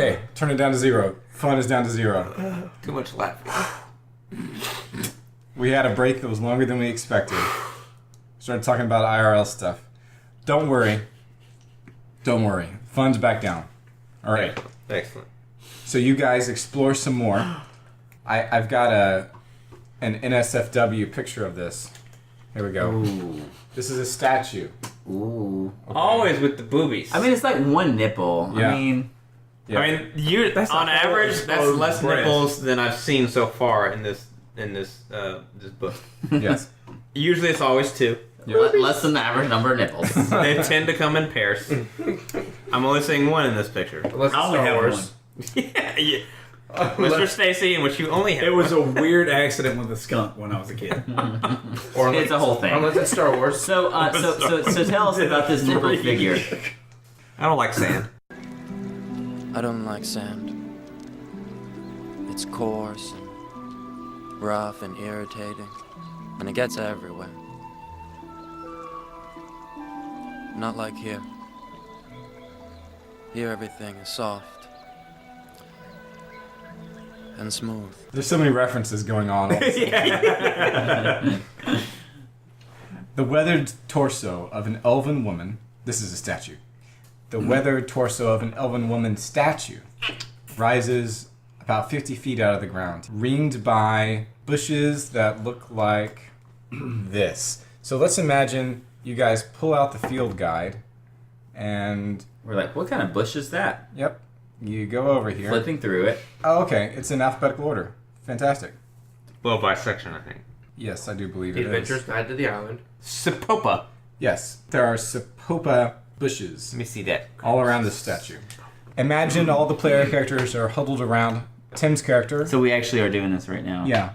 Okay, turn it down to 0. Fun is down to 0. Too much laughing. We had a break that was longer than we expected. Started talking about IRL stuff. Don't worry. Don't worry. Fun's back down. All right. Excellent. So you guys explore some more. I've got an NSFW picture of this. Here we go. Ooh. This is a statue. Ooh. Okay. Always with the boobies. I mean, it's like one nipple. Yeah. I mean, Yeah. I mean, on average, that's less breast. nipples than I've seen so far in this book. Yes. Usually, it's always 2. Yeah. less than the average number of nipples. They tend to come in pairs. I'm only seeing 1 in this picture. Unless I it's only Star have Wars. yeah. Mr. Stacy, in which you only have It was one. a weird accident with a skunk when I was a kid. Or It's a whole thing. Unless it's Star Wars. So tell us about this nipple figure. I don't like sand. I don't like sand. It's coarse and rough and irritating, and it gets everywhere. Not like here. Here everything is soft and smooth. There's so many references going on. All of a sudden. The weathered torso of an elven woman. This is a statue. The weathered torso of an elven woman statue rises about 50 feet out of the ground, ringed by bushes that look like this. So let's imagine you guys pull out the field guide, and We're like, what kind of bush is that? yep, you go over here. Flipping through it. Oh, okay, it's in alphabetical order. Fantastic. Well, by section, I think. Yes, I do believe The it is. Adventurer's Guide to the Island. Sapopa. Yes, there are Sapopa bushes Let me see that. all around this statue. Imagine all the player characters are huddled around Tim's character. So we actually are doing this right now. Yeah.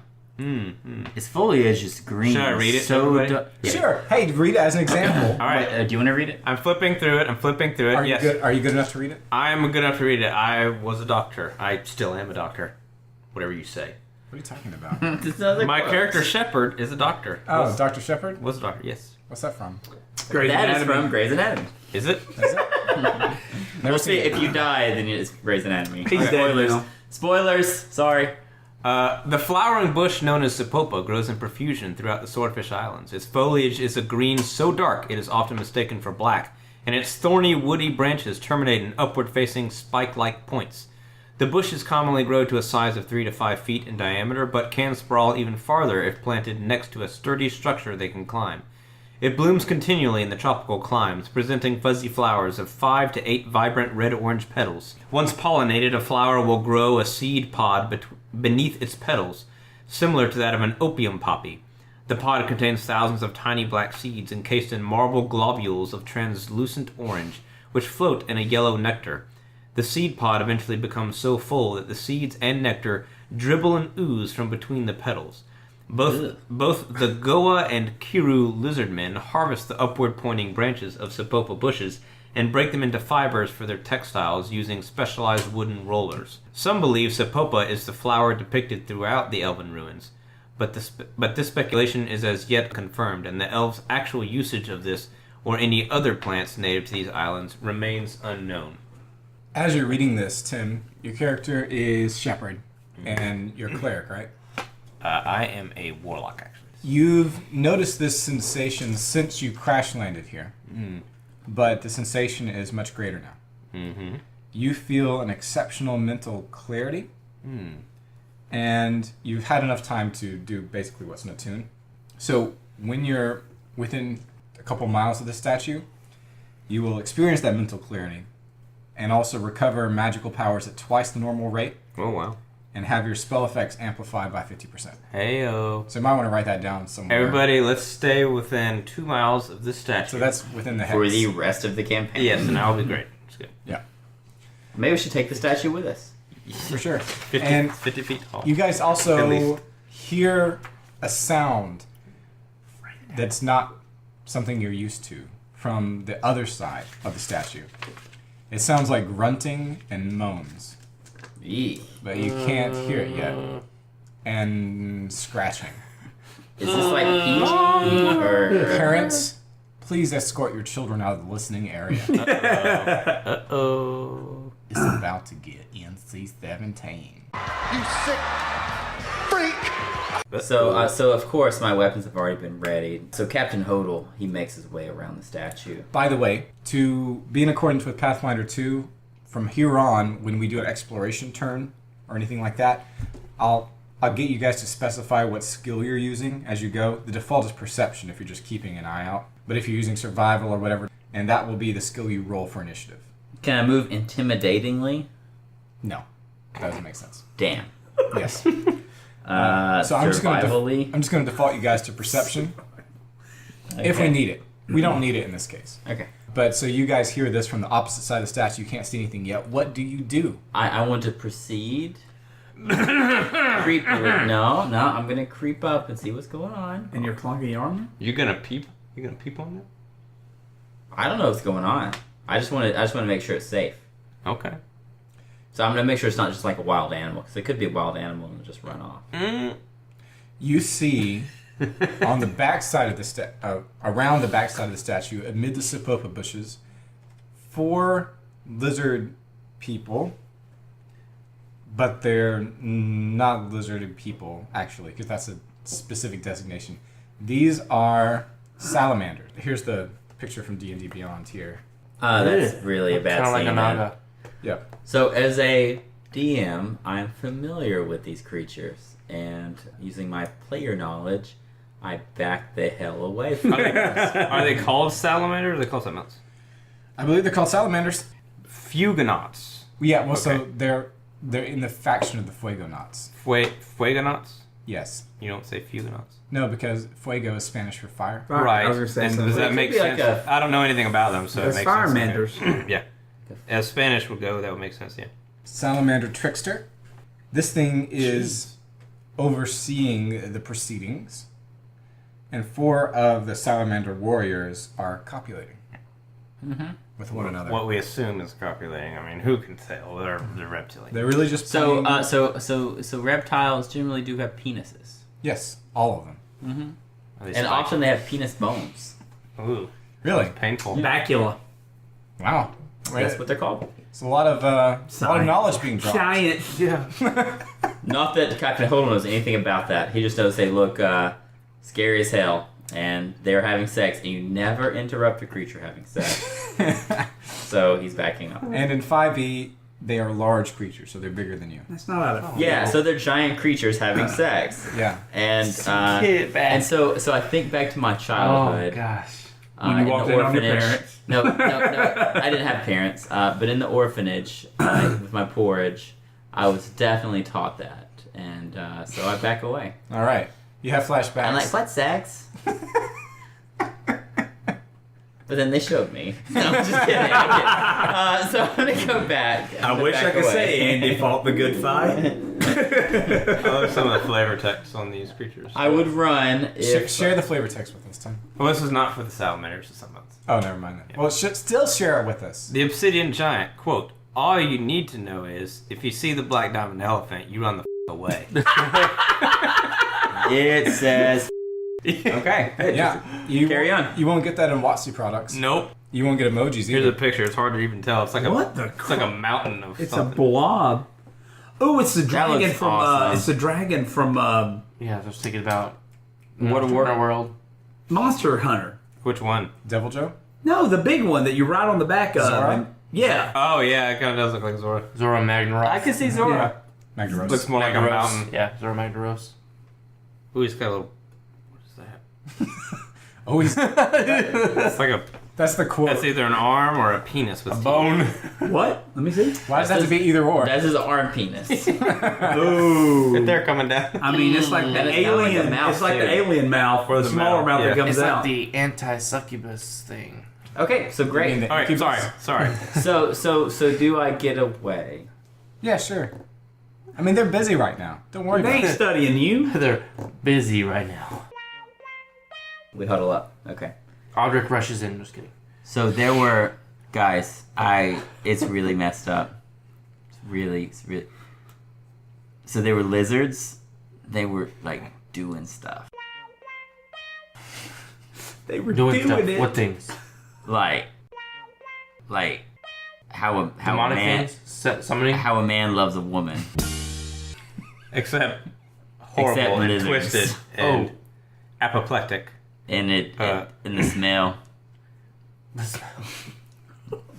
Its foliage is green. Should I read it to So everybody? yeah. Sure. Hey, read it as an example. All right. Wait, do you want to read it? I'm flipping through it. Are you Yes. good? Are you good enough to read it? I am good enough to read it. I was a doctor. I still am a doctor. Whatever you say. What are you talking about? This is another My quote. character Shepard is a doctor. Oh, Dr. Shepard? Was a doctor, yes. What's that from? Grey's That is Anatomy. from Grey's Anatomy. Is it? Is it? Never We'll see. seen it. If you die, then it's Grey's Anatomy. He's dead Spoilers. now. Spoilers. Sorry. The flowering bush known as Sapopa grows in profusion throughout the Swordfish Islands. Its foliage is a green so dark it is often mistaken for black, and its thorny, woody branches terminate in upward-facing, spike-like points. The bushes commonly grow to a size of 3 to 5 feet in diameter, but can sprawl even farther if planted next to a sturdy structure they can climb. It blooms continually in the tropical climes, presenting fuzzy flowers of 5 to 8 vibrant red-orange petals. Once pollinated, a flower will grow a seed pod beneath its petals, similar to that of an opium poppy. The pod contains thousands of tiny black seeds encased in marble globules of translucent orange, which float in a yellow nectar. The seed pod eventually becomes so full that the seeds and nectar dribble and ooze from between the petals. Both the Goa and Kiru lizardmen harvest the upward-pointing branches of Sapopa bushes and break them into fibers for their textiles using specialized wooden rollers. Some believe Sapopa is the flower depicted throughout the elven ruins, but this speculation is as yet confirmed, and the elves' actual usage of this or any other plants native to these islands remains unknown. As you're reading this, Tim, your character is Shepard, and you're a cleric, right? I am a warlock, actually. You've noticed this sensation since you crash landed here, but the sensation is much greater now. Mm-hmm. You feel an exceptional mental clarity, and you've had enough time to do basically what's in a tune. So when you're within a couple miles of the statue, you will experience that mental clarity and also recover magical powers at twice the normal rate Oh, wow. and have your spell effects amplified by 50%. Hey-o. So you might want to write that down somewhere. Everybody, let's stay within 2 miles of this statue. So that's within the hex. For the rest of the campaign. Yes, and that'll be great. It's good. Yeah, Maybe we should take the statue with us. for sure. 50, And 50 feet tall. you guys At also least. hear a sound that's not something you're used to from the other side of the statue. It sounds like grunting and moans, Eee. but you can't hear it yet. And scratching. Is this like PG or... Parents, please escort your children out of the listening area. Uh-oh. is about to get NC-17. You sick freak! So of course my weapons have already been ready. So Captain Hodel, he makes his way around the statue. By the way, to be in accordance with Pathfinder 2, from here on, when we do an exploration turn or anything like that, I'll get you guys to specify what skill you're using as you go. The default is perception if you're just keeping an eye out. But if you're using survival or whatever, and that will be the skill you roll for initiative. Can I move intimidatingly? No, that doesn't make sense. Damn. Yes. So I'm just going to default you guys to perception if we need it. We don't need it in this case. Okay. But so you guys hear this from the opposite side of the statue. You can't see anything yet. What do you do? I want to proceed. Creep. No, I'm gonna creep up and see what's going on. And your clunky armor? You gonna peep? You gonna peep on that? I don't know what's going on. I just want to make sure it's safe. Okay. So I'm gonna make sure it's not just like a wild animal, because it could be a wild animal and just run off. You see on the back side of the around the back side of the statue, amid the sapopa bushes, 4 lizard people, but they're not lizard people actually, because that's a specific designation. These are salamanders. Here's the picture from D&D Beyond here. That's really a bad Kind of like scene. a man. naga. Yep. So as a DM, I'm familiar with these creatures, and using my player knowledge, I back the hell away from them. Are they called salamanders or are they called something else? I believe they're called salamanders. Fugonauts. Yeah, well, so Okay. they're in the faction of the Fuegonauts. Fuegonauts? Yes. You don't say Fugonauts. No, because fuego is Spanish for fire. Right. I was gonna say And something. does that It make could be like sense? I don't know anything about them, so it There's makes sense. firelanders. Yeah. As Spanish would go, that would make sense, yeah. Salamander trickster. This thing is overseeing the proceedings, and 4 of the salamander warriors are copulating with one another. What we assume is copulating. I mean, who can tell? They're reptilian. They're really just So, playing- so reptiles generally do have penises, yes, all of them. Are they and spiky? often they have penis bones. Ooh, Really? painful. Bacula. Wow. That's what they're called. It's a lot of knowledge being dropped. Giant. Yeah. Not that Captain Hodel knows anything about that. He just knows they look scary as hell, and they're having sex, and you never interrupt a creature having sex. So he's backing up. And in 5e, they are large creatures, so they're bigger than you. That's not out of Yeah, so they're giant creatures having sex. Yeah. And Get back. and so I think back to my childhood. gosh. When you in walked the in on your orphanage. parents. No, I didn't have parents. But in the orphanage, with my porridge, I was definitely taught that, and so I back away. All right. You have flashbacks. I'm like, what sex? But then they showed me. No, I'm just kidding. So I'm gonna go back. I wish I could say Andy fought the good fight. Oh, there's some of the flavor text on these creatures. I would run if share the flavor text with us, Tim. Well, this is not for the salamanders, it's something else. Oh, never mind that. Well, still share it with us. The obsidian giant, quote, all you need to know is, if you see the black diamond elephant, you run the away. it says. Okay. Good. Yeah. You Carry won't- on. You won't get that in WotC products. Nope. You won't get emojis Here's either. a picture. It's hard to even tell. It's like it's like a mountain of It's something. a blob. Oh, it's the dragon looks from. awesome. It's the dragon from Yeah, I was thinking about What World. Monster Hunter. Which one? Devil Joe? No, the big one that you ride on the back of. Zora? and- yeah. Oh, yeah, it kind of does look like Zora. Zora Magnaros. I can see Zora. Magdaros. Looks more like a mountain. Yeah, Zora Magnaros. Ooh, he's got a little... What is that? Oh, he's, It's like a... that's the quote. That's either an arm or a penis with teeth. What? Let me see. Why does that have to be either or? That's his arm penis. Ooh. They're coming down. I mean, it's like the And it's kinda like alien. a mouth, It's like too. the alien mouth, or the the smaller mouth, mouth yeah. that comes It's out. like the anti-succubus thing. Okay, so great. All right, sorry. So do I get away? Yeah, sure. I mean, they're busy right now. Don't worry They about ain't it. studying you. They're busy right now. We huddle up. Okay. Audric rushes in. Just kidding. So there were guys. It's really messed up. It's really. So they were lizards. They were like doing stuff. They were Doing stuff. it. What things? Like how a Demonic man things? Summoning? how a man loves a woman. Except horrible Except and lizards. twisted and apoplectic. And in the smell.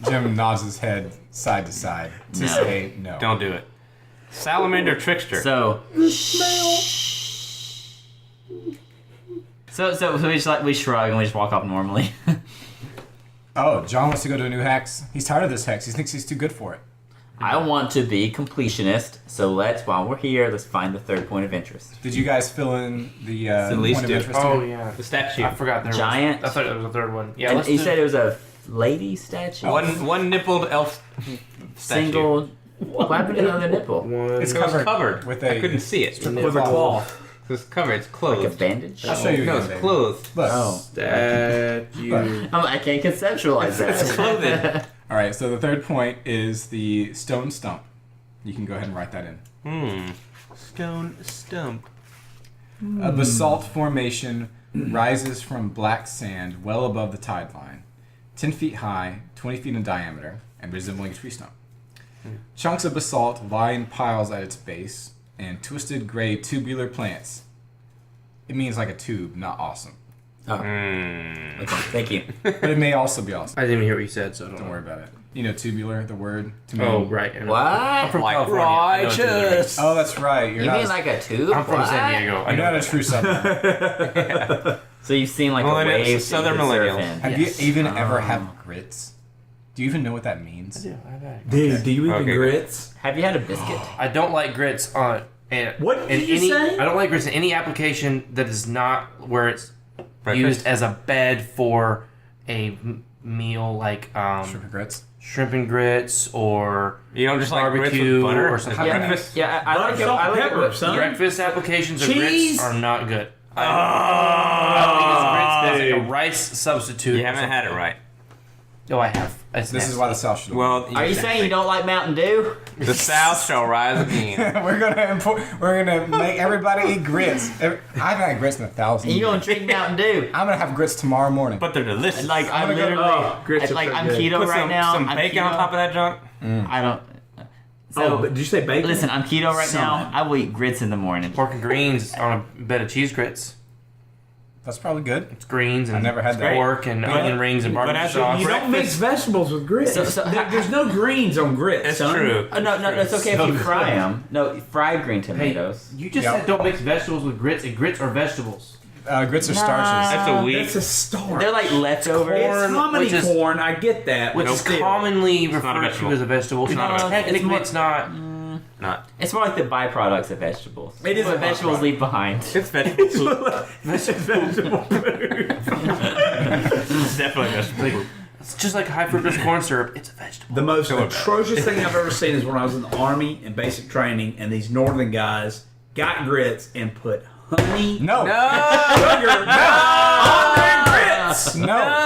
Jim nods his head side to side to No. say no. Don't do it. Salamander trickster. So we shrug and we just walk off normally. Oh, John wants to go to a new hex. He's tired of this hex. He thinks he's too good for it. I want to be completionist, so while we're here, let's find the third point of interest. Did you guys fill in the least point of do. interest? Oh, here? yeah. The statue. I forgot there Giant. was. I thought it was the third one. Yeah, And let's you do- said it was a lady statue? One nippled elf statue. Single. What happened to the other nipple? one. It's It was covered covered. with I a couldn't see it. strip With of a cloth. cloth. It's covered. It's Like clothed. a bandage? I'll show you No, again, it's baby. clothed. Look. Oh. Statue. I can't conceptualize that. It's clothed. All right, so the third point is the stone stump. You can go ahead and write that in. Stone stump. A basalt formation rises from black sand well above the tide line, 10 feet high, 20 feet in diameter, and resembling a tree stump. Chunks of basalt lie in piles at its base, and twisted gray tubular plants. It means like a tube, not awesome. Okay, thank you. But it may also be awesome. I didn't even hear what you said, so Don't worry about it. You know tubular, the word? To mean, Oh, right. I know. What? From Like California. I know what you're doing. Righteous. Oh, that's right. You're You not mean like a tube? I'm from What? San Diego. I you're know not a true southerner. So you've seen like a Millennials, wave Southern that you could surf millennials. in. Have Yes. you even ever had grits? Do you even know what that means? I do. I bet. Dude, do you eat Okay. the grits? Have you had a biscuit? I don't like grits on. And What in did you any, say? I don't like grits in any application that is not where it's Breakfast? used as a bed for a meal, like Shrimp and grits? shrimp and grits or You don't just like grits barbecue with butter or something. Yeah, breakfast? yeah. I like it. Salt I and like pepper, it. son. Breakfast applications of Cheese? grits are not good. I don't think it's grits. It's like a rice substitute. You haven't had it right. Oh, I have. It's This is nasty. why the South should. Well, Are you saying you don't like Mountain Dew? the South shall rise again. we're gonna make everybody eat grits. I haven't had grits in 1,000 And you years. don't drink Mountain Dew? I'm gonna have grits tomorrow morning. But they're delicious. Like I'm gonna go- literally, grits are like so I'm good. keto Put right some, now. some I'm bacon keto. on top of that junk. I don't. So Oh, but did you say bacon? listen, I'm keto right now. Son. I will eat grits in the morning. pork and greens on a bed of cheese grits. That's probably good. It's greens and I never had that. pork and onion rings and But barbecue as a- sauce. You don't mix vegetables with grits. So- There's no greens on grits. It's son. true. Oh, no, it's okay So if you good. fry them. No, fried green tomatoes. You just Yep. said don't mix vegetables with grits, and grits are vegetables. Grits are starches. That's a week. That's a starch. They're like leftovers. It's hominy which is- corn. I get that. Which but is still. commonly not a referred to vegetable. as a vegetable. It's not a vegetable. Technically, It's more- it's not. Not. It's more like the byproducts of vegetables. It is what a vegetables byproduct. leave behind. It's vegetable food. It's vegetable food. It's definitely vegetable food. It's just like high fructose corn syrup. It's a vegetable. The most Go about it. atrocious thing I've ever seen is when I was in the army in basic training, and these northern guys got grits and put honey, No. sugar, on their grits. No.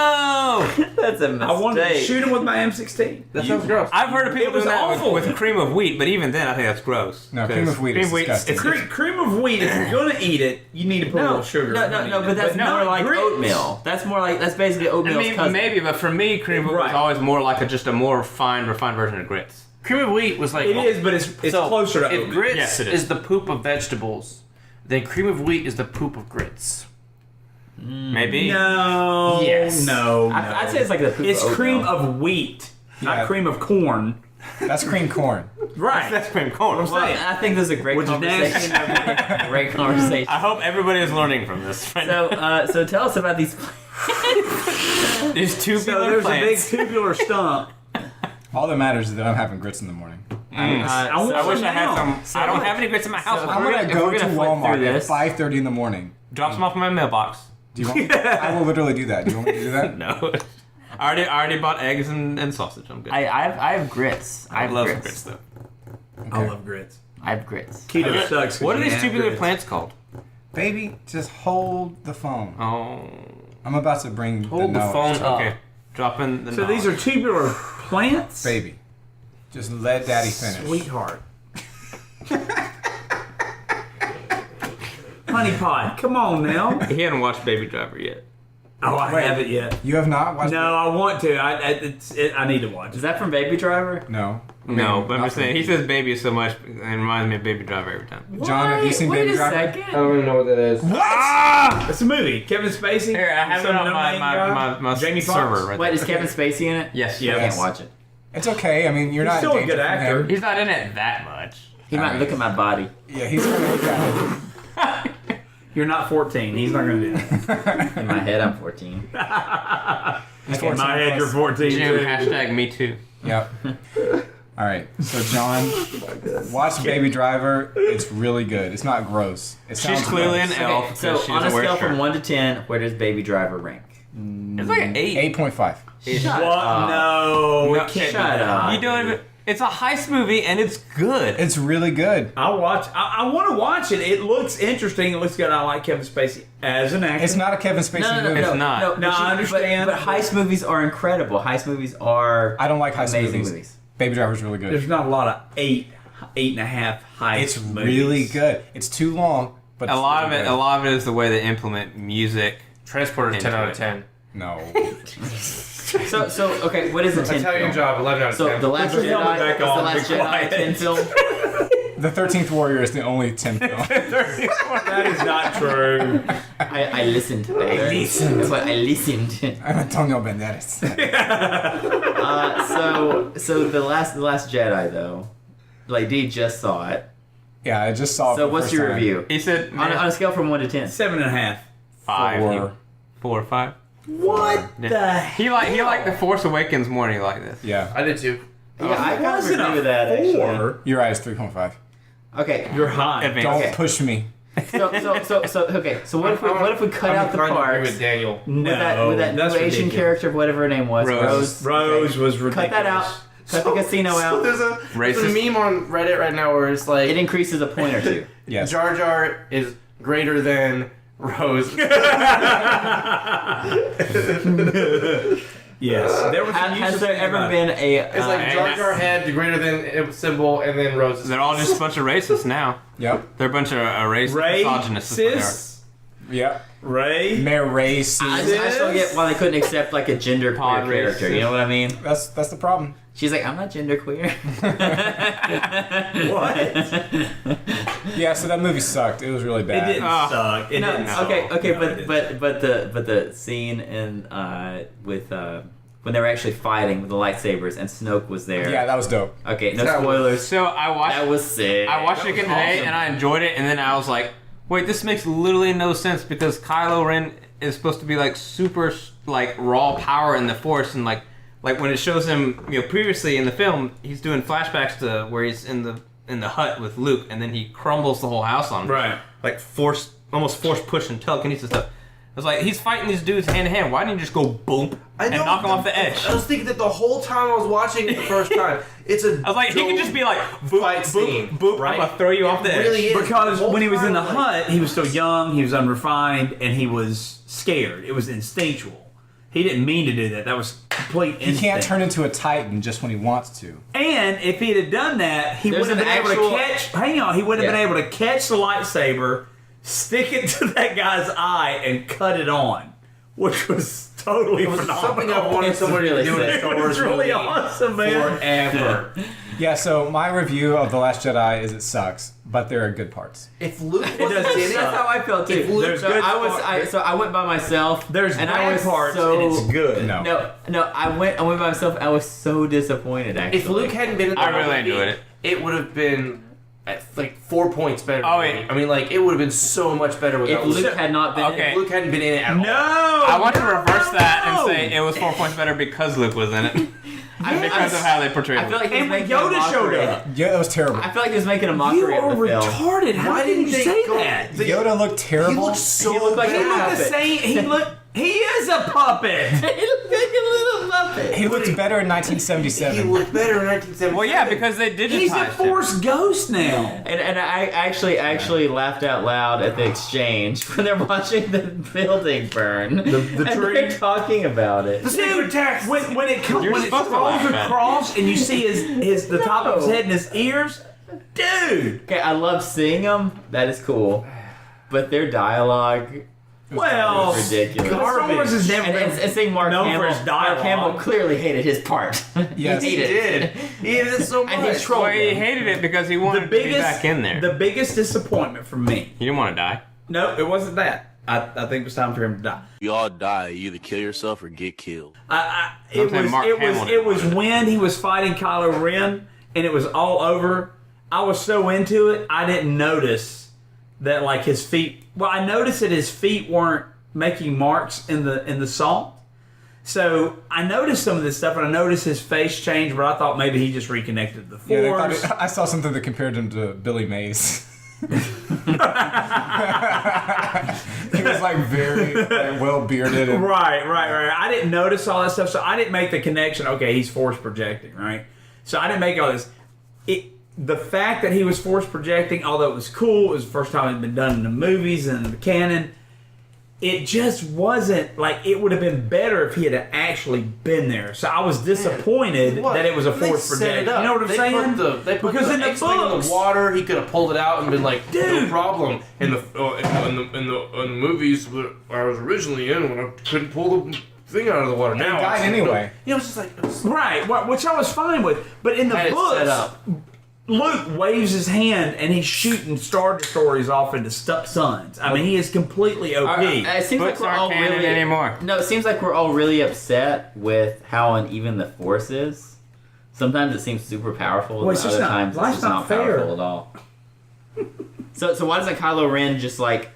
That's a mistake. I wanted to shoot them with my M16. That sounds gross. I've heard of people It was doing that awful. with cream of wheat, but even then, I think that's gross. No, cream of wheat is disgusting. Cream of wheat. If you're gonna eat it, you need to put a little sugar. No, and honey in but it. that's more not like grits. oatmeal. That's basically I oatmeal's mean, cousin. maybe, but for me, cream of wheat was Right. always more like just a more refined version of grits. Cream of wheat was like It is, but it's so closer to if oatmeal. grits Yes, it is. is the poop of vegetables, then cream of wheat is the poop of grits. Maybe. No. Yes. No. I'd say it's like the poop It's of oatmeal. cream of wheat, Yeah. not cream of corn. That's cream corn. Right. That's cream corn. I'm saying. I think this is a great Which is conversation. nasty. Great conversation. I hope everybody is learning from this right now. So tell us about these. These So tubular there's plants. a big tubular stump. All that matters is that I'm having grits in the morning. I want I wish some I had now. some. I don't have any grits in my house. I'm we're gonna gonna- go if we're to gonna flip Walmart through at this- 5:30 in the morning. Drop some off in my mailbox. Do you want? I will literally do that. Do you want me to do that? No. I already bought eggs and sausage. I'm good. I have grits. I love some grits though. I love grits. I have grits. Keto sucks. 'cause What are you these have tubular grits. plants called? Baby, just hold the phone. Oh. I'm about to bring Hold the knowledge. phone up. Okay. Drop in the. So these are tubular plants? Baby, just let Daddy finish. Sweetheart. Honey Pie, come on now. He hadn't watched Baby Driver yet. Oh, I Wait. haven't yet. You have not watched No, I want to. I need to watch Is it. that from Baby Driver? No. No, but I'm not just saying, he from- says baby so much, it reminds me of Baby Driver every time. John, have you seen Wait Baby a Driver? second. I don't even know what that is. Ah! It's a movie. Kevin Spacey. Here, I have it Some on no-name guy. my Jamie Foxx. server right Wait, there. is Kevin Spacey in it? Yes. Yeah. I Yes. can't watch it. It's okay. I mean, you're He's not still a in danger good from actor. him. He's not in it that much. He might Alright. look at my body. Yeah, he's gonna look at it. You're not 14. He's not going to do that. In my head, I'm 14. He's In 14 my head, you're plus. 14 Jim, too. hashtag me too. Yep. All right. So John, watch Baby Driver. It's really good. It's not gross. It She's sounds clearly gross. an elf Okay, because so she on a doesn't wear a scale from shirt. 1 to 10, where does Baby Driver rank? It's like an 8. 8.5. Shut What? up. No. No, it can't be shut that up. high, You don't dude. even. It's a heist movie and it's good. It's really good. I'll watch. I want to watch it. It looks interesting. It looks good. I like Kevin Spacey as an actor. It's not a Kevin Spacey No, movie. It's not. No, but I understand. But heist movies are incredible. Heist movies are I don't like heist amazing movies. Baby Driver's really good. There's not a lot of 8.5 heist It's movies. really good. It's too long, but A it's lot of really it. good. A lot of it is the way they implement music. Transporter's 10 out of 10. No. So okay, what is the 10th Italian film? Job, 11 out of 10. So the Last Put your helmet Jedi back is the on, Last be Jedi quiet. 10 film. The 13th Warrior is the only 10th film. That is not true. I listened. Baby. listened. That's what I listened. I'm Antonio Banderas. So the last Jedi though, like D just saw it. Yeah, I just saw it So for the what's first your time. review? He said On a scale from 1 to 10. 7.5. 5. Four. 4 or 5. What Yeah. the hell? He liked The Force Awakens more than he liked this. Yeah. I did too. Yeah, I kind of Wasn't agree a with that actually. 4. You're right, it's 3.5. Okay. You're high. Advanced. Don't Okay. push me. So okay. So what if we cut out the I'm inclined to agree parts with Daniel. No, with that new that's Asian ridiculous. character, whatever her name was, Rose. Rose was ridiculous. Cut that out. Cut the casino So out. there's a Racist. meme on Reddit right now where it's like It increases a point or two. Yes. Jar Jar is greater than Rose. Yes. There was some Has use there of ever about been a? It's like Jar Jar had the greater than symbol, and then Rose is They're all just a bunch of racists now. Yep. They're a bunch of racist Ray, misogynists. is what they are. sis, Yep. Ray. Mayor Race. I still get why they couldn't accept like a gender queer Pod character. racist. You know what I mean? That's the problem. She's like, I'm not gender queer. What? Yeah, so that movie sucked. It was really It bad. didn't Oh. suck. It No, didn't suck. okay, No, it didn't. but the scene in with when they were actually fighting with the lightsabers and Snoke was there. Yeah, that was dope. Okay, no That was- spoilers. So I watched. That was sick. I watched it again today, and I enjoyed it. And then I was like, "Wait, this makes literally no sense because Kylo Ren is supposed to be like super like raw power in the Force, and like when it shows him, previously in the film, he's doing flashbacks to where he's in the hut with Luke, and then he crumbles the whole house on him. Right. Like almost force push and telekinesis stuff. I was like, he's fighting these dudes hand to hand. Why didn't you just go boom and knock him off the edge? I was thinking that the whole time I was watching it the first time. It's a I was like, he could just be like, boop, fight boop, scene, boop, right? I'm gonna throw you off the edge. really is. Because The whole when he was in the time, like- hut, he was still young, he was unrefined, and he was scared. It was instinctual. He didn't mean to do that. That was complete instinct. He can't turn into a Titan just when he wants to. And if he'd have done that, he There's wouldn't have an been able actual- to catch. Hang on, he wouldn't have Yeah. been able to catch the lightsaber, stick it to that guy's eye, and cut it on, which was totally phenomenal. something I've wanted It's somebody really to do in a sick. Star It was Wars really movie awesome, man. forever. Yeah, so my review of The Last Jedi is it sucks, but there are good parts. If Luke does wasn't in it, That's how I felt too. If Luke- There's so good I went by myself. There's and bad I was parts, so, and it's good. No. No, I went by myself. I was so disappointed. Actually, if Luke hadn't been in the I really movie, enjoyed it. it would have been at like 4 points better. Oh, than yeah. me. I mean, like it would have been so much better without if Luke. Luke had not been, Okay. If Luke hadn't been in it at all. No! I want to reverse that and no! say it was 4 points better because Luke was in it. Because of how they portrayed I feel Luke. like he was And when making a Yoda showed mockery. up. Yeah, that was terrible. I feel like he was making a You mockery are of the film. retarded. How Why did you didn't they say go- that? Yoda looked terrible. He looked so He looked like He looked puppet. the same. He is a puppet. He looked like a little muppet. He looked better in He 1977. looked better in 1977. Well, yeah, because they digitized He's a him. Force ghost now. And I actually laughed out loud at the exchange when they're watching the building burn. the and tree. they're talking about it. Dude, when it comes You're when it supposed to scrolls laugh at it. across and you see his the top of his head and his ears, dude. Okay, I love seeing them. That is cool. But their dialogue Well, ridiculous. Star Wars has never And been saying Mark known Hamill, for his dialogue. Mark Hamill clearly hated his part. Yes. he He did. He hated it so much. And he trolled Well, he him. hated it because he wanted to be back in there. The biggest disappointment for me. He didn't want to die. No, it wasn't that. I think it was time for him to die. You all die. You either kill yourself or get killed. It was when he was fighting Kylo Ren and it was all over. I was so into it, I didn't notice that like his feet. Well, I noticed that his feet weren't making marks in the salt. So I noticed some of this stuff, and I noticed his face change, but I thought maybe he just reconnected the Force. I saw something that compared him to Billy Mays. He was like very well bearded. And Right. I didn't notice all that stuff, so I didn't make the connection. Okay, he's force projecting, right? So I didn't make all this. The fact that he was force projecting, although it was cool, it was the first time it had been done in the movies and in the canon. It just wasn't like it would have been better if he had actually been there. So I was disappointed that it was a force projection. You know what I'm saying? They put because the in the X-Wing in books, the water. He could have pulled it out and been like, Dude. no problem. In the movies that I was originally in, when I couldn't pull the thing out of the water. Now he died anyway. You know, it's just like right? Which I was fine with. But in the had it set books, up. Luke waves his hand and he's shooting Star Destroyers off into suns. I mean, he is completely OP. It seems like Books we're aren't all canon really anymore. No, it seems like we're all really upset with how uneven the Force is. Sometimes it seems super powerful, Well, and it's just other not- times it's life's just not not fair. powerful at all. So why doesn't Kylo Ren just like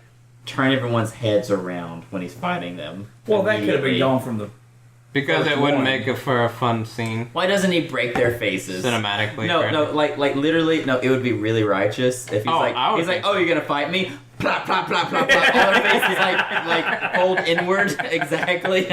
turn everyone's heads around when he's fighting them? Well, that could have been immediately? gone from the. Because it First wouldn't one. make it for a fun scene Why doesn't he break their faces? cinematically. No, like literally, no. It would be really righteous if he's Oh, I would he's like, think oh, so. you're gonna fight me? Plop, plop, plop, plop, plop. All their faces like fold inward, exactly.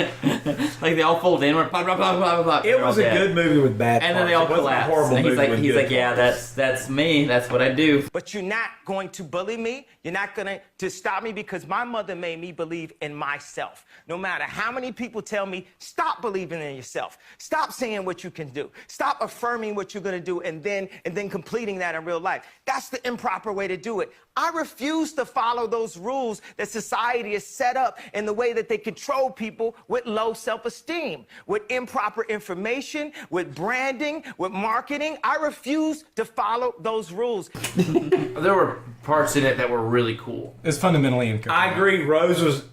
Like they all fold inward. Plop, plop, plop, plop, plop. It They're was all a dead. good movie with bad And then parts. they all It wasn't a collapse. horrible And he's movie like, with good yeah, parts. that's me. That's what I do. But you're not going to bully me. You're not going to stop me because my mother made me believe in myself. No matter how many people tell me, stop believing in yourself. Stop saying what you can do. Stop affirming what you're going to do and then completing that in real life. That's the improper way to do it. I refuse to follow those rules that society has set up in the way that they control people with low self-esteem, with improper information, with branding, with marketing. I refuse to follow those rules. there were parts in it that were really cool. It's fundamentally incorrect. I agree. Rose was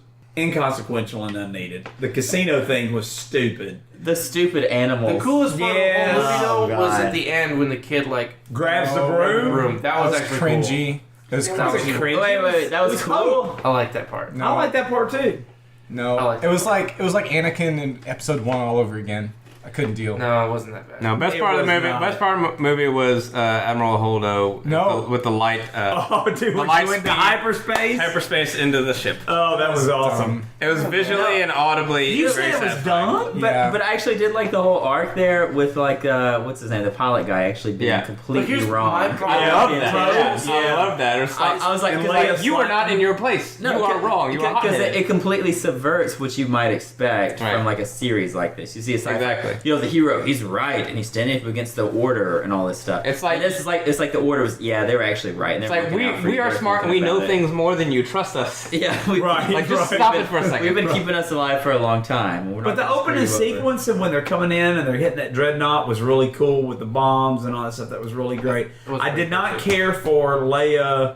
inconsequential and unneeded. The casino thing was stupid. The stupid animals. The coolest part Yes. of the movie though was God. at the end when the kid like Grabs the grabbed the broom. That was actually cringy. It was That was cringy. cringy. Wait, that was cool. Cool. I like that part. No, I like that part too. No, I like it was like Anakin in Episode 1 all over again. I couldn't deal. No, it wasn't that bad. No, best It part of the was movie. not. Best part of the movie was Admiral Holdo. No. with the light. Oh, dude, when light you went to speed. hyperspace. Hyperspace into the ship. Oh, that was awesome. It was visually and audibly. You very said it was satisfying. dumb? Yeah. But I actually did like the whole arc there with like what's his name, the pilot guy actually being Yeah. completely But here's wrong. my problem. I love Yeah. that. Yeah. I love that. It was like, I was like, And 'cause, Leia's like, you are not in your place. you are wrong. You are because hot-headed. it completely subverts what you might expect Right. from like a series like this. You see, it's like Exactly. you know, the hero, he's right, and he's standing up against the order and all this stuff. It's like- and this is like it's like the order was they were actually right. And It's they're like looking out for we you, are they're smart and we thinking know about it. things more than you. Trust us. Yeah, we, Right. Like just Right. stop it for a second. We've been keeping us alive for a long time. We're But not the gonna opening screw you over. sequence and when they're coming in and they're hitting that dreadnought was really cool with the bombs and all that stuff. That was really great. It was I pretty did not perfect. care for Leia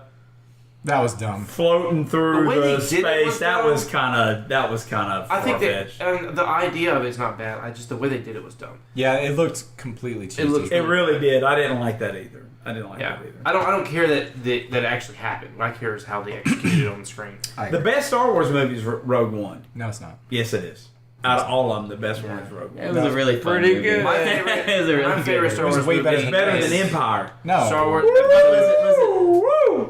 That was dumb. floating through The way they the did it was space. That dumb. was kind of. I think that far-fetched. the idea of it's not bad. The way they did it was dumb. Yeah, it looked completely cheesy. looked- It really did. I didn't like that either. I didn't like Yeah, that either. I don't care that it actually happened. What I care is how they executed it on the screen. I The agree. best Star Wars movie is Rogue One. No, it's not. Yes, it is. Out of all of them, the best one is Rogue It One. was a really fun Pretty movie. good. My favorite, It was a really my good favorite movie. Star It was Wars way movie better It's than better Yes. than Empire. No. Star Wars.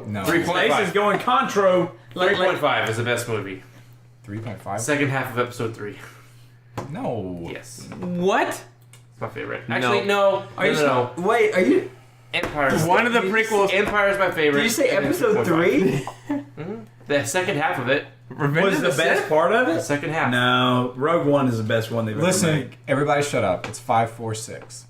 No. 3.5. This is going contro. 3.5 is the best movie. 3.5? Second half of Episode 3. No. Yes, What? it's my favorite. Actually, no. Are you no. Wait, are you? Empire. One of the prequels. Empire is my favorite. Did you say and then episode 3.5. 3? The second half of it. Revenge Was of the best Sith? part of The it? second half. No, Rogue One is the best one they've ever Listen, made. everybody shut up. It's 5, 4, 6.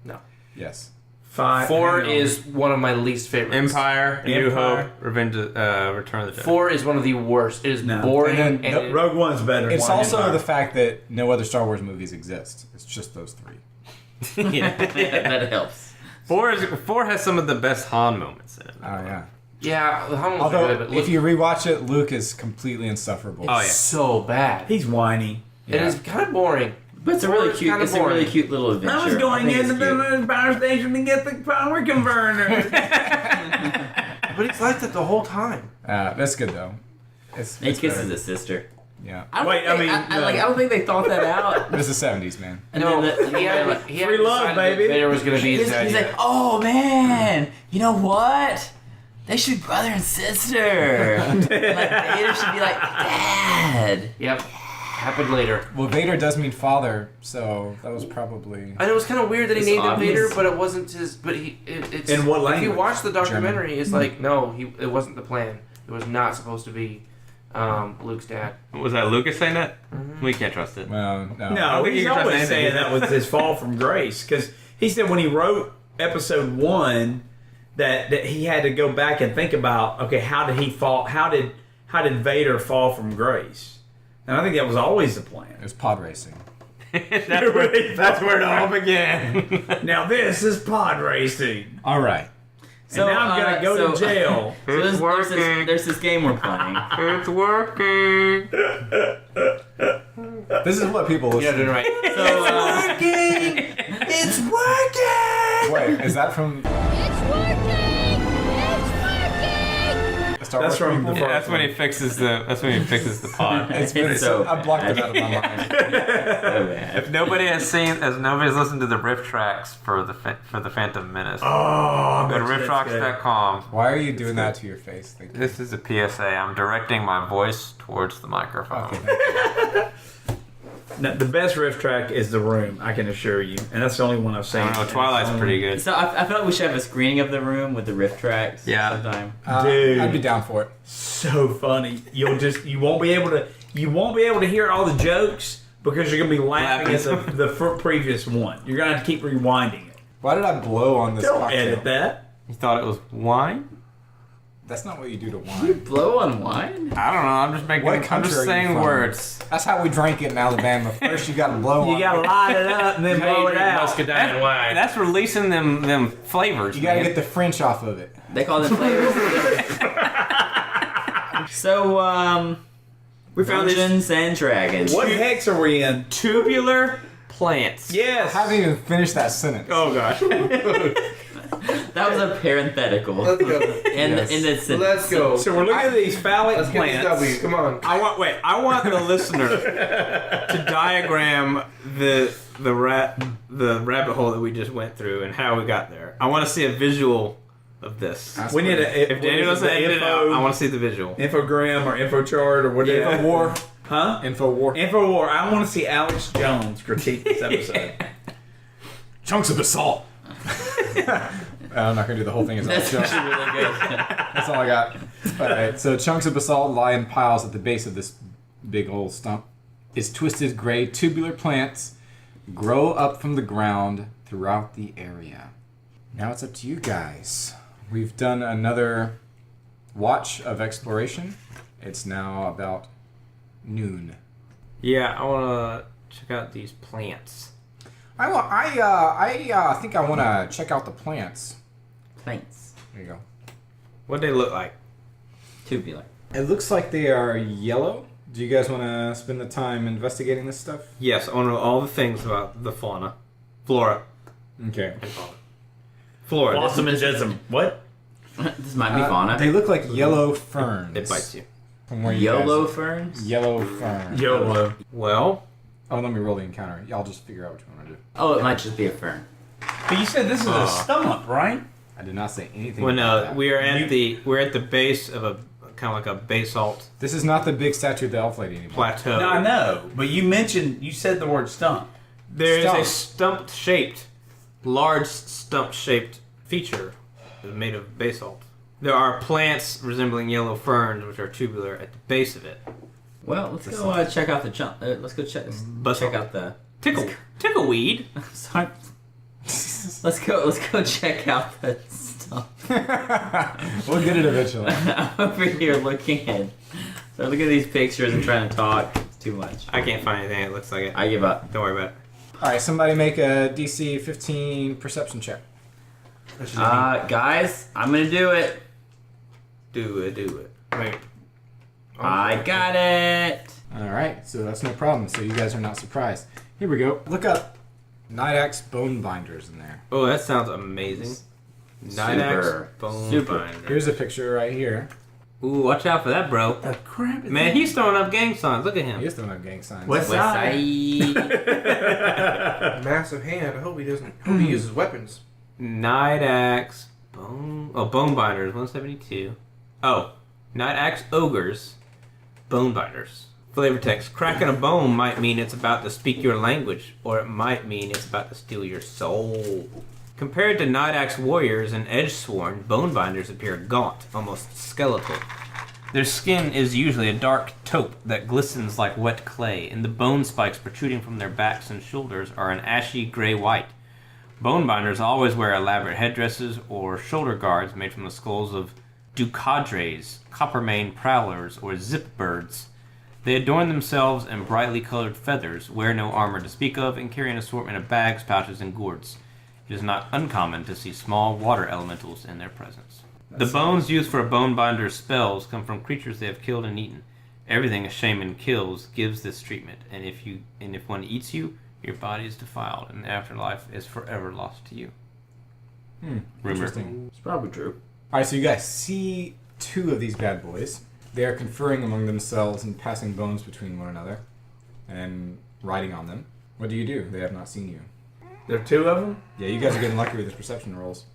No. Yes. 5. 4 hang on. is one of my least favorites. Empire, New Empire. Hope, Revenge, Return of the Jedi. 4 is one of the worst. It is No. boring. And then and Rogue One's better. It's than also Empire. the fact that no other Star Wars movies exist. It's just those 3. Yeah. That helps. 4 has some of the best Han moments in it. Oh yeah. yeah, the Hummels are Although good, but if you rewatch it, Luke is completely insufferable. Oh, yeah. so bad. He's whiny. It is kind of boring. But it's a 4 really is cute. kinda It's a really boring. cute little adventure. I was going think into it's cute. the power station to get the power converter. But it's like that the whole time. That's good though. It's He kisses better. his sister. Yeah. I don't Wait, think I mean, I don't think they thought that out. It's the 70s, man. And No, then he had like, he had Free love, decided that baby. Vader was going to be his dad. he's like, oh man, you know what? They should be brother and sister. Like Vader should be like dad. Yep. Happened later. Well, Vader does mean father, so that was probably. And it was kind of weird that he It's named him obvious. Vader, but it wasn't his. But it's In what If language? you watch the documentary, German. it's like no, it wasn't the plan. It was not supposed to be Luke's dad. Was that Lucas saying that? We can't trust it. Well, no. No, think he's you can trust always anything. saying that was his fall from grace because he said when he wrote episode 1 that he had to go back and think about okay, how did he fall? How did Vader fall from grace? And I think that was always the plan. It was pod racing. That's where it all began. Now this is pod racing, All right. and now I'm gonna go to jail. So there's this game we're playing. It's working. This is what people Yeah, listen doing right. So It's working. Wait, is that from It's working! It's working! the Star That's Wars from people? the Yeah, that's when he fixes the pod. It's been It's so I blocked it bad. out of my mind. so bad. If nobody has seen, as nobody's listened to the riff tracks for the Phantom Menace, Oh, go to rifftracks.com. Why are you doing that to your face? Thank you. This is a PSA. I'm directing my voice towards the microphone. Okay, thank you. Now, the best riff track is The Room, I can assure you, and that's the only one I've seen. I don't know. Twilight's pretty good. So I feel like we should have a screening of The Room with the riff tracks. Yeah. Sometime. Dude. I'd be down for it. So funny. You won't be able to hear all the jokes because you're gonna be laughing at the previous one. You're gonna have to keep rewinding it. Why did I blow on this Don't cocktail? edit that. You thought it was wine? That's not what you do to wine. Blow on wine? I don't know. I'm just making. What I'm country just are you saying from? words. That's how we drank it in Alabama. First, you got to blow on You gotta light it up and then blow it out. Muscadine wine. That's releasing them flavors. You got to man. get the French off of it. They call them flavors. So We found this. Dungeons and Dragons. What hex are we in? tubular plants. I Yes. haven't even finished that sentence. Oh gosh. That was a parenthetical. Let's go. In this sentence. Let's go. So we're looking at these phallic Let's get this plants. W. Come on. I want the listener to diagram the rabbit hole that we just went through and how we got there. I want to see a visual of this. We need a If Daniel doesn't edit it out, I want to see the visual. infogram or info chart or whatever. Info war. Huh? Info war. Info war. I want to see Alex Jones critique this episode. Chunks of basalt. I'm not going to do the whole thing as That's all. actually really good. That's all I got. All right. So chunks of basalt lie in piles at the base of this big old stump. Its twisted gray tubular plants grow up from the ground throughout the area. Now it's up to you guys. We've done another watch of exploration. It's now about noon. Yeah, I want to check out these plants. I think I want to check out the plants. Plants. There you go. What do they look like? Tubular. It looks like they are yellow. Do you guys want to spend the time investigating this stuff? Yes, I want to know all the things about the flora, Okay. and fauna. Flora. Blossom and Jism. What? This might be fauna. They look like yellow ferns. It bites you. From where you YOLO guys- ferns? Yellow fern. YOLO. Well, Oh, let me roll the encounter. Y'all just figure out what you want to do. Oh, it might just be a fern. But you said this is a stump, right? I did not say anything. when about that. we're at the base of a kind of like a basalt This is not the big statue of the elf lady anymore. plateau. No, I know. But you said the word stump. There is a Stump. large stump-shaped feature that is made of basalt. There are plants resembling yellow ferns, which are tubular at the base of it. Well, let's go check out the let's go check. Basalt. Check out the Tickleweed. Sorry. Let's go check out the stuff. We'll get it eventually. I'm over here looking at these pictures and trying to talk. It's too much. I can't find anything that looks like it. I give up. Don't worry about it. All right, somebody make a DC 15 perception check. Guys, I'm gonna do it. Do it. Wait. I got it. All right, so that's no problem. So you guys are not surprised. Here we go. Look up Night Axe Bone Binders in there. Oh, that sounds amazing. Night Axe Bone Binder. Here's a picture right here. Ooh, watch out for that, bro. The crap is Man, that? he's throwing up gang signs. Look at him. He is throwing up gang signs. West Side. Massive hand. I hope he doesn't. Hope he uses weapons. Night Axe Bone Binders 172. Oh, Night Axe Ogres Bone Binders. Flavor text: cracking a bone might mean it's about to speak your language, or it might mean it's about to steal your soul. Compared to Night Axe warriors and Edgesworn, Bone Binders appear gaunt, almost skeletal. Their skin is usually a dark taupe that glistens like wet clay, and the bone spikes protruding from their backs and shoulders are an ashy gray-white. Bone Binders always wear elaborate headdresses or shoulder guards made from the skulls of ducadres, coppermane prowlers, or zip birds. They adorn themselves in brightly colored feathers, wear no armor to speak of, and carry an assortment of bags, pouches, and gourds. It is not uncommon to see small water elementals in their presence. The bones used for a bone binder's spells come from creatures they have killed and eaten. Everything a shaman kills gives this treatment, and if one eats you, your body is defiled, and the afterlife is forever lost to you. Interesting. It's probably true. All right, so you guys see two of these bad boys. They are conferring among themselves and passing bones between one another and riding on them. What do? They have not seen you. There are two of them? Yeah, you guys are getting lucky with this perception rolls.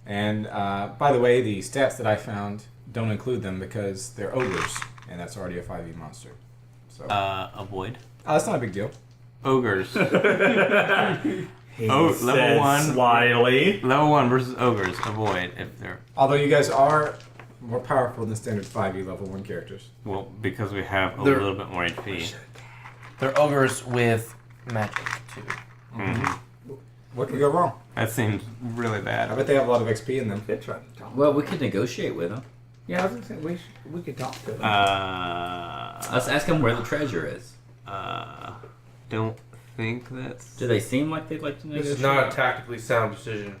And by the way, the stats that I found don't include them because they're ogres, and that's already a 5e monster. So Avoid. that's not a big deal. Ogres. He level 1. Slyly. Level 1 versus ogres. Avoid if they're... Although you guys are more powerful than standard 5e level 1 characters. Well, because we have a They're- little bit more HP. They're ogres with magic, too. What could go wrong? That seems really I bad. bet they have a lot of XP in them. They tried to talk. Well, we could negotiate with him. Yeah, I was gonna say we could talk to them. Let's ask him where the treasure is. Don't think that's... Do they seem like they'd like to This negotiate? is not a tactically sound decision.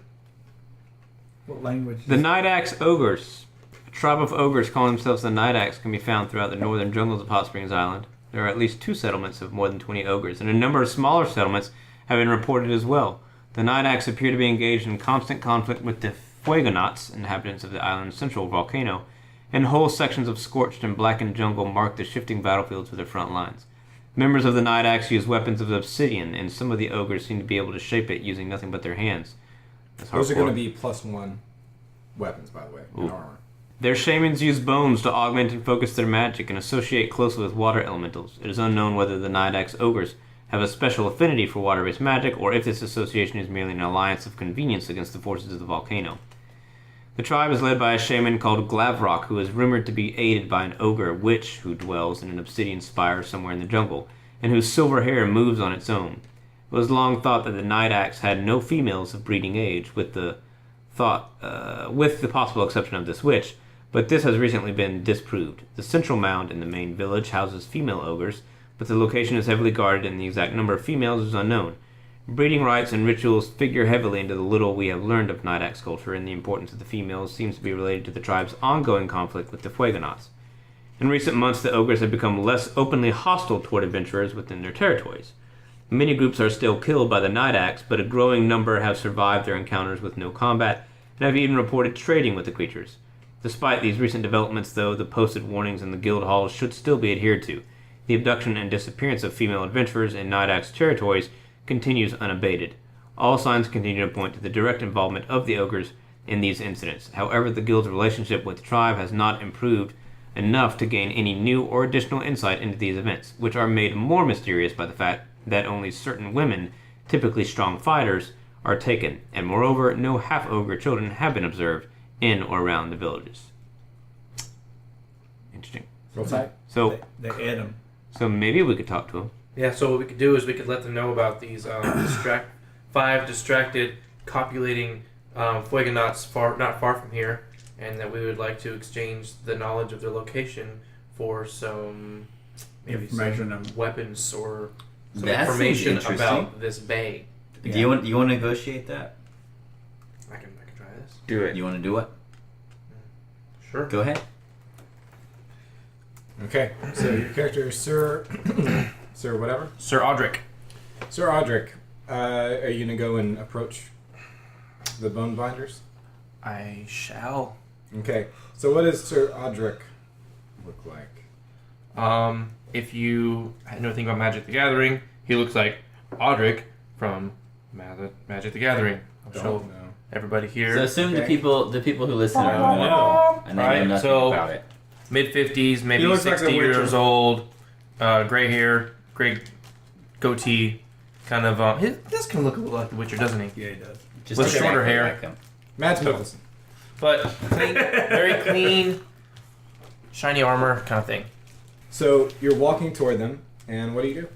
What language? The Night Axe Ogres. A tribe of ogres calling themselves the Night Axe can be found throughout the northern jungles of Hot Springs Island. There are at least 2 settlements of more than 20 ogres, and a number of smaller settlements have been reported as well. The Night Axe appear to be engaged in constant conflict with the Fuegonauts, inhabitants of the island's central volcano, and whole sections of scorched and blackened jungle mark the shifting battlefields of their front lines. Members of the Night Axe use weapons of obsidian, and some of the ogres seem to be able to shape it using nothing but their hands. Those are going to be +1 weapons, by the way, in armor. Their shamans use bones to augment and focus their magic and associate closely with water elementals. It is unknown whether the Night Axe ogres have a special affinity for water-based magic, or if this association is merely an alliance of convenience against the forces of the volcano. The tribe is led by a shaman called Glavrock, who is rumored to be aided by an ogre witch who dwells in an obsidian spire somewhere in the jungle, and whose silver hair moves on its own. It was long thought that the Night Axe had no females of breeding age, with the possible exception of this witch, but this has recently been disproved. The central mound in the main village houses female ogres, but the location is heavily guarded and the exact number of females is unknown. Breeding rites and rituals figure heavily into the little we have learned of Night Axe culture, and the importance of the females seems to be related to the tribe's ongoing conflict with the Fuegonauts. In recent months, the ogres have become less openly hostile toward adventurers within their territories. Many groups are still killed by the Night Axe, but a growing number have survived their encounters with no combat, and have even reported trading with the creatures. Despite these recent developments, though, the posted warnings in the guild halls should still be adhered to. The abduction and disappearance of female adventurers in Night Axe territories continues unabated. All signs continue to point to the direct involvement of the ogres in these incidents. However, the guild's relationship with the tribe has not improved enough to gain any new or additional insight into these events, which are made more mysterious by the fact that only certain women, typically strong fighters, are taken, and moreover, no half-ogre children have been observed in or around the villages. Interesting. So they ate him. So maybe we could talk to him. Yeah, so what we could do is we could let them know about these 5 distracted copulating Fuegonauts not far from here, and that we would like to exchange the knowledge of their location for some Information some weapons or some That seems information interesting. about this bay. Do you want to negotiate that? I can try this. Do it. You want to do it? Sure. Go ahead. Okay, so your character is Sir whatever? Sir Audric. Sir Audric, are you going to go and approach the bone binders? I shall. Okay, so what does Sir Audric look like? If you know anything about Magic the Gathering, he looks like Audric from Magic the Gathering. I'll show Don't know. everybody here. So assume Okay. the people who listen don't know, and they know Right, nothing so- about it. Mid-50s, maybe He looks like 60 the Witcher. years old, gray hair, gray goatee, kind of. He does kind of look a little like the Witcher, doesn't he? Yeah, he does. Just With exactly shorter hair. like him. Mads Mikkelsen. But clean, very clean, shiny armor kind of thing. So you're walking toward them, and what do you do?